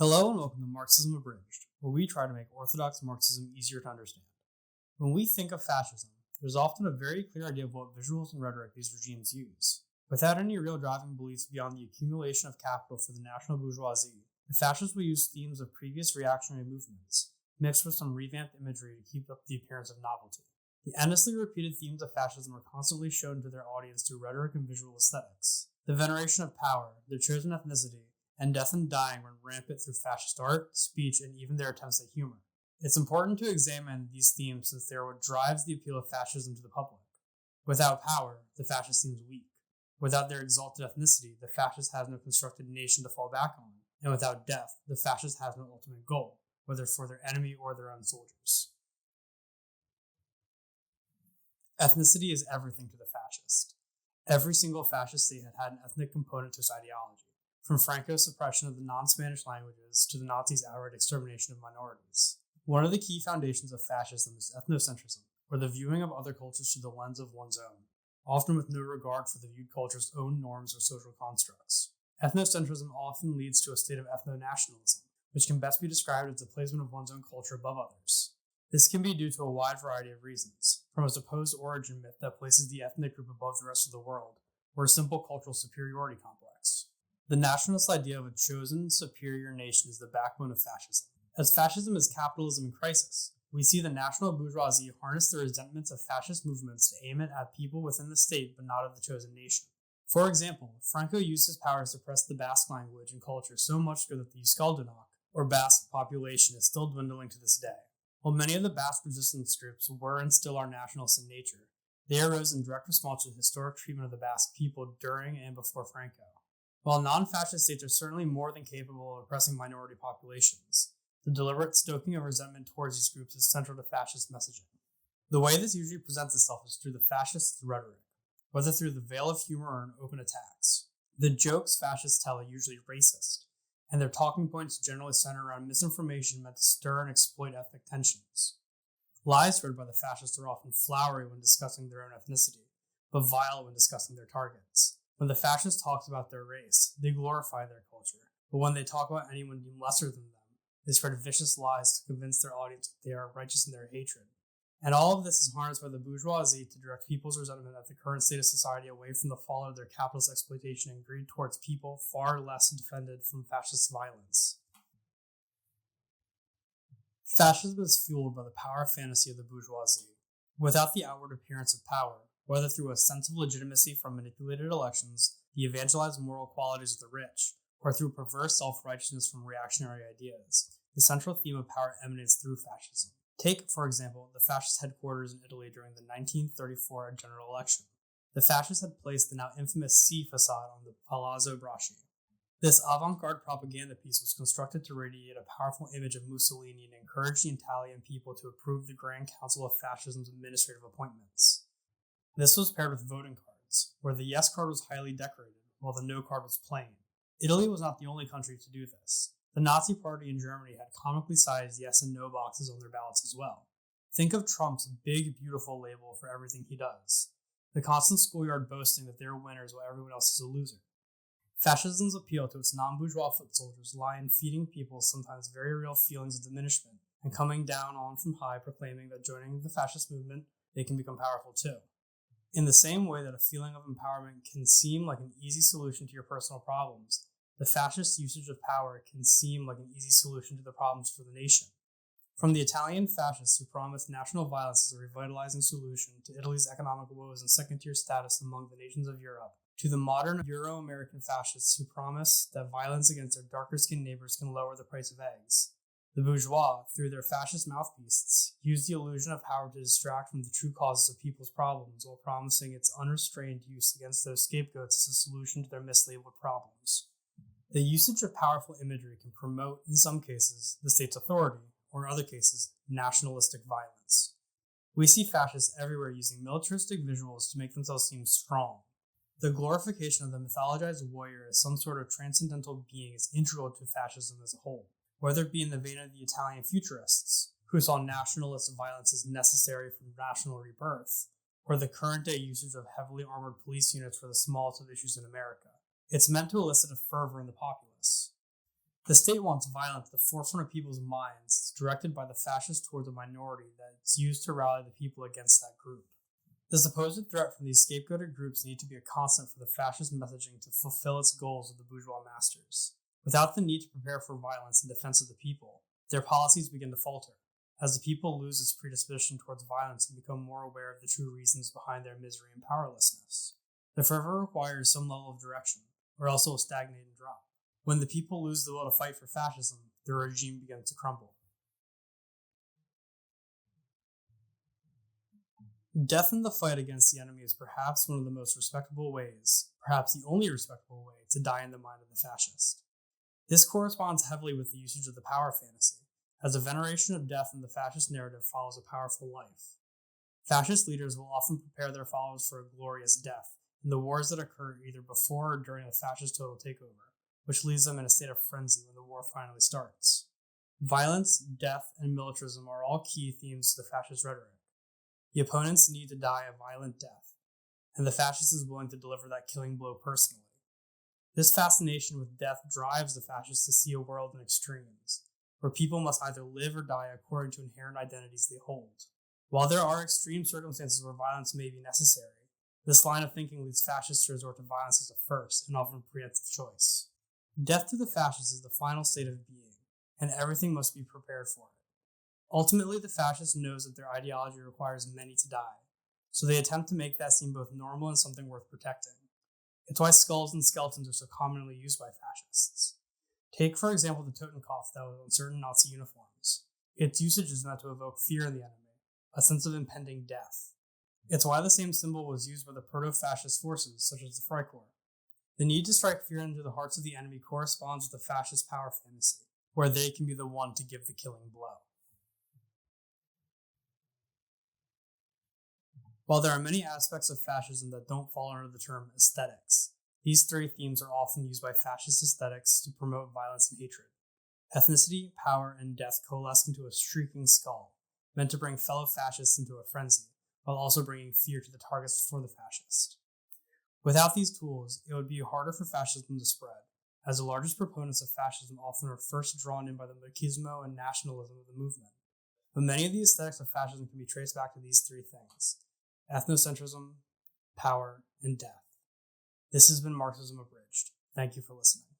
Hello and welcome to Marxism Abridged, where we try to make orthodox Marxism easier to understand. When we think of fascism, there's often a very clear idea of what visuals and rhetoric these regimes use. Without any real driving beliefs beyond the accumulation of capital for the national bourgeoisie, the fascists will use themes of previous reactionary movements, mixed with some revamped imagery to keep up the appearance of novelty. The endlessly repeated themes of fascism are constantly shown to their audience through rhetoric and visual aesthetics. The veneration of power, their chosen ethnicity, and death and dying run rampant through fascist art, speech, and even their attempts at humor. It's important to examine these themes since they are what drives the appeal of fascism to the public. Without power, the fascist seems weak. Without their exalted ethnicity, the fascist has no constructed nation to fall back on. And without death, the fascist has no ultimate goal, whether for their enemy or their own soldiers. Ethnicity is everything to the fascist. Every single fascist state had an ethnic component to its ideology, from Franco's suppression of the non-Spanish languages to the Nazis' outright extermination of minorities. One of the key foundations of fascism is ethnocentrism, or the viewing of other cultures through the lens of one's own, often with no regard for the viewed culture's own norms or social constructs. Ethnocentrism often leads to a state of ethno-nationalism, which can best be described as the placement of one's own culture above others. This can be due to a wide variety of reasons, from a supposed origin myth that places the ethnic group above the rest of the world, or a simple cultural superiority complex. The nationalist idea of a chosen, superior nation is the backbone of fascism. As fascism is capitalism in crisis, we see the national bourgeoisie harness the resentments of fascist movements to aim it at people within the state but not of the chosen nation. For example, Franco used his power to suppress the Basque language and culture so much so that the Euskaldunok, or Basque population, is still dwindling to this day. While many of the Basque resistance groups were and still are nationalists in nature, they arose in direct response to the historic treatment of the Basque people during and before Franco. While non-fascist states are certainly more than capable of oppressing minority populations, the deliberate stoking of resentment towards these groups is central to fascist messaging. The way this usually presents itself is through the fascist rhetoric, whether through the veil of humor or in open attacks. The jokes fascists tell are usually racist, and their talking points generally center around misinformation meant to stir and exploit ethnic tensions. Lies heard by the fascists are often flowery when discussing their own ethnicity, but vile when discussing their targets. When the fascist talks about their race, they glorify their culture, but when they talk about anyone deemed lesser than them, they spread vicious lies to convince their audience that they are righteous in their hatred. And all of this is harnessed by the bourgeoisie to direct people's resentment at the current state of society away from the fallout of their capitalist exploitation and greed towards people far less defended from fascist violence. Fascism is fueled by the power fantasy of the bourgeoisie. Without the outward appearance of power, whether through a sense of legitimacy from manipulated elections, the evangelized moral qualities of the rich, or through perverse self-righteousness from reactionary ideas, the central theme of power emanates through fascism. Take, for example, the fascist headquarters in Italy during the 1934 general election. The fascists had placed the now infamous C facade on the Palazzo Braschi. This avant-garde propaganda piece was constructed to radiate a powerful image of Mussolini and encourage the Italian people to approve the Grand Council of Fascism's administrative appointments. This was paired with voting cards, where the yes card was highly decorated, while the no card was plain. Italy was not the only country to do this. The Nazi Party in Germany had comically sized yes and no boxes on their ballots as well. Think of Trump's big, beautiful label for everything he does. The constant schoolyard boasting that they're winners while everyone else is a loser. Fascism's appeal to its non-bourgeois foot soldiers lie in feeding people sometimes very real feelings of diminishment and coming down on from high proclaiming that joining the fascist movement, they can become powerful too. In the same way that a feeling of empowerment can seem like an easy solution to your personal problems, the fascist usage of power can seem like an easy solution to the problems for the nation. From the Italian fascists who promised national violence as a revitalizing solution to Italy's economic woes and second-tier status among the nations of Europe, to the modern Euro-American fascists who promise that violence against their darker-skinned neighbors can lower the price of eggs, the bourgeois, through their fascist mouthpieces, use the illusion of power to distract from the true causes of people's problems while promising its unrestrained use against those scapegoats as a solution to their mislabeled problems. The usage of powerful imagery can promote, in some cases, the state's authority, or in other cases, nationalistic violence. We see fascists everywhere using militaristic visuals to make themselves seem strong. The glorification of the mythologized warrior as some sort of transcendental being is integral to fascism as a whole, whether it be in the vein of the Italian futurists, who saw nationalist violence as necessary for national rebirth, or the current-day usage of heavily armored police units for the smallest of issues in America. It's meant to elicit a fervor in the populace. The state wants violence at the forefront of people's minds, directed by the fascists towards a minority that's used to rally the people against that group. The supposed threat from these scapegoated groups need to be a constant for the fascist messaging to fulfill its goals of the bourgeois masters. Without the need to prepare for violence in defense of the people, their policies begin to falter, as the people lose its predisposition towards violence and become more aware of the true reasons behind their misery and powerlessness. The fervor requires some level of direction, or else it will stagnate and drop. When the people lose the will to fight for fascism, the regime begins to crumble. Death in the fight against the enemy is perhaps one of the most respectable ways, perhaps the only respectable way, to die in the mind of the fascist. This corresponds heavily with the usage of the power fantasy, as a veneration of death in the fascist narrative follows a powerful life. Fascist leaders will often prepare their followers for a glorious death in the wars that occur either before or during a fascist total takeover, which leaves them in a state of frenzy when the war finally starts. Violence, death, and militarism are all key themes to the fascist rhetoric. The opponents need to die a violent death, and the fascist is willing to deliver that killing blow personally. This fascination with death drives the fascists to see a world in extremes, where people must either live or die according to inherent identities they hold. While there are extreme circumstances where violence may be necessary, this line of thinking leads fascists to resort to violence as a first and often preemptive choice. Death to the fascists is the final state of being, and everything must be prepared for it. Ultimately, the fascist knows that their ideology requires many to die, so they attempt to make that seem both normal and something worth protecting. It's why skulls and skeletons are so commonly used by fascists. Take, for example, the Totenkopf that was on certain Nazi uniforms. Its usage is meant to evoke fear in the enemy, a sense of impending death. It's why the same symbol was used by the proto-fascist forces, such as the Freikorps. The need to strike fear into the hearts of the enemy corresponds with the fascist power fantasy, where they can be the one to give the killing blow. While there are many aspects of fascism that don't fall under the term aesthetics, these three themes are often used by fascist aesthetics to promote violence and hatred. Ethnicity, power, and death coalesce into a shrieking skull, meant to bring fellow fascists into a frenzy, while also bringing fear to the targets for the fascist. Without these tools, it would be harder for fascism to spread, as the largest proponents of fascism often are first drawn in by the machismo and nationalism of the movement. But many of the aesthetics of fascism can be traced back to these three things: ethnocentrism, power, and death. This has been Marxism Abridged. Thank you for listening.